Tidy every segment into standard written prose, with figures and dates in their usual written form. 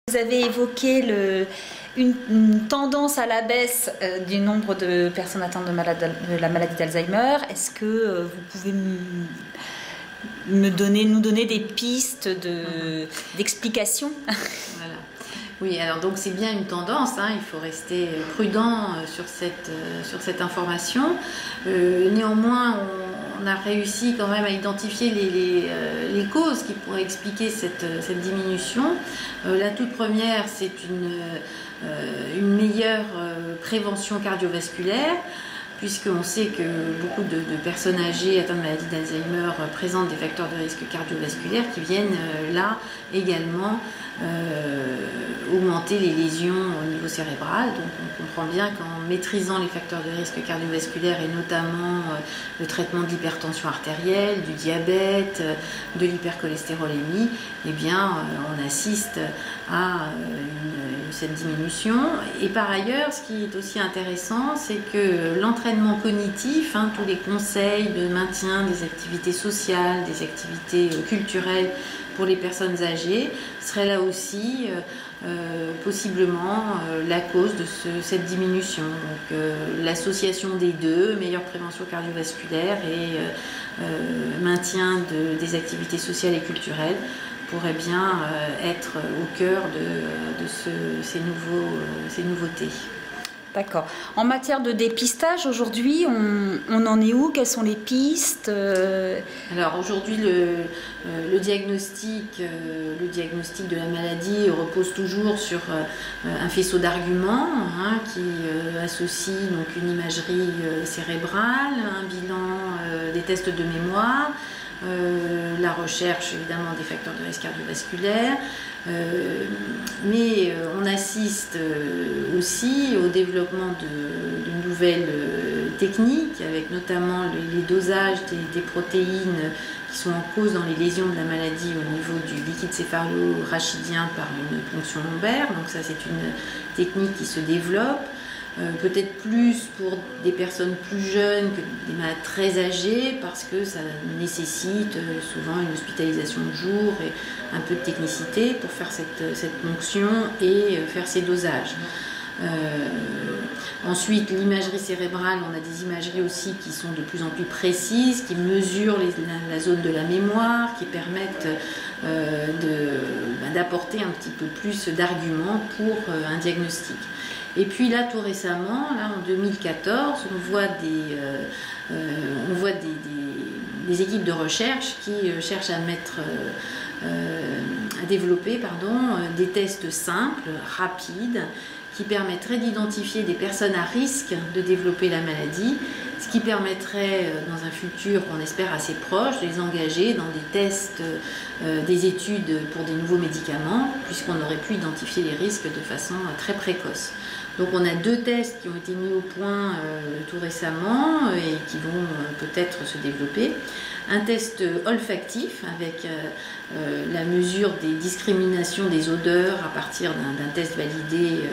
Vous avez évoqué une tendance à la baisse du nombre de personnes atteintes de la maladie d'Alzheimer. Est-ce que vous pouvez nous donner des pistes d'explication? Voilà. Oui, alors donc c'est bien une tendance, hein, il faut rester prudent sur cette information. Néanmoins, on a réussi quand même à identifier les causes qui pourraient expliquer cette diminution. La toute première, c'est une meilleure prévention cardiovasculaire, puisqu'on sait que beaucoup de personnes âgées atteintes de maladie d'Alzheimer présentent des facteurs de risque cardiovasculaires qui viennent là également augmenter les lésions au niveau cérébral. Donc on comprend bien qu'en maîtrisant les facteurs de risque cardiovasculaires et notamment le traitement de l'hypertension artérielle, du diabète, de l'hypercholestérolémie, eh bien on assiste à cette diminution. Et par ailleurs, ce qui est aussi intéressant, c'est que l'entraînement cognitif, tous les conseils de maintien des activités sociales, des activités culturelles pour les personnes âgées, serait là aussi possiblement la cause de cette diminution. Donc l'association des deux, meilleure prévention cardiovasculaire et maintien des activités sociales et culturelles, pourrait bien être au cœur de ces nouveautés. D'accord. En matière de dépistage, aujourd'hui, on en est où? Quelles sont les pistes? Alors aujourd'hui, le diagnostic de la maladie repose toujours sur un faisceau d'arguments qui associe donc une imagerie cérébrale, un bilan des tests de mémoire, la recherche évidemment des facteurs de risque cardiovasculaire, mais on assiste aussi au développement de nouvelles techniques, avec notamment les dosages des protéines qui sont en cause dans les lésions de la maladie au niveau du liquide céphalo-rachidien par une ponction lombaire. Donc ça, c'est une technique qui se développe. Peut-être plus pour des personnes plus jeunes que des malades très âgés, parce que ça nécessite souvent une hospitalisation de jour et un peu de technicité pour faire cette ponction et faire ces dosages. Ensuite, l'imagerie cérébrale, on a des imageries aussi qui sont de plus en plus précises, qui mesurent la zone de la mémoire, qui permettent d'apporter un petit peu plus d'arguments pour un diagnostic. Et puis là, tout récemment, là, en 2014, on voit des équipes de recherche qui cherchent à développer des tests simples, rapides, qui permettraient d'identifier des personnes à risque de développer la maladie, ce qui permettrait, dans un futur qu'on espère assez proche, de les engager dans des tests, des études pour des nouveaux médicaments, puisqu'on aurait pu identifier les risques de façon très précoce. Donc on a 2 tests qui ont été mis au point tout récemment et qui vont peut-être se développer. Un test olfactif avec la mesure des discriminations des odeurs à partir d'un test validé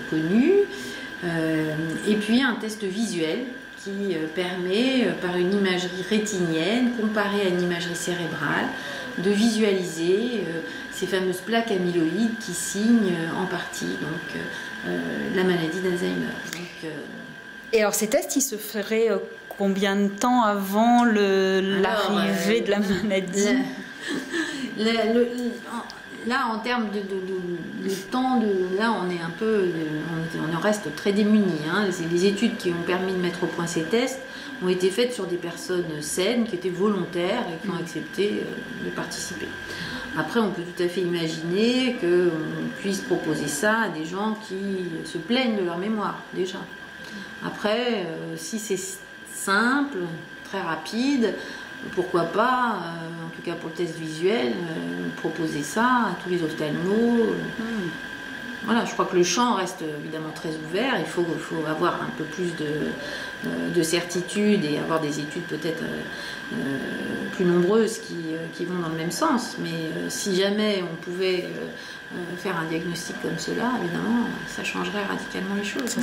connu. Et puis un test visuel qui permet, par une imagerie rétinienne comparée à une imagerie cérébrale, de visualiser ces fameuses plaques amyloïdes qui signent en partie la maladie d'Alzheimer. Et alors ces tests, ils se feraient combien de temps avant l'arrivée de la maladie? Là, en termes de temps, là, on en reste très démunis. Les études qui ont permis de mettre au point ces tests ont été faites sur des personnes saines qui étaient volontaires et qui ont accepté de participer. Après, on peut tout à fait imaginer qu'on puisse proposer ça à des gens qui se plaignent de leur mémoire, déjà. Après, si c'est simple, très rapide, pourquoi pas, en tout cas pour le test visuel, proposer ça à tous les ophtalmos. Voilà, je crois que le champ reste évidemment très ouvert. Il faut avoir un peu plus de certitude et avoir des études peut-être plus nombreuses qui vont dans le même sens. Mais si jamais on pouvait faire un diagnostic comme cela, évidemment, ça changerait radicalement les choses.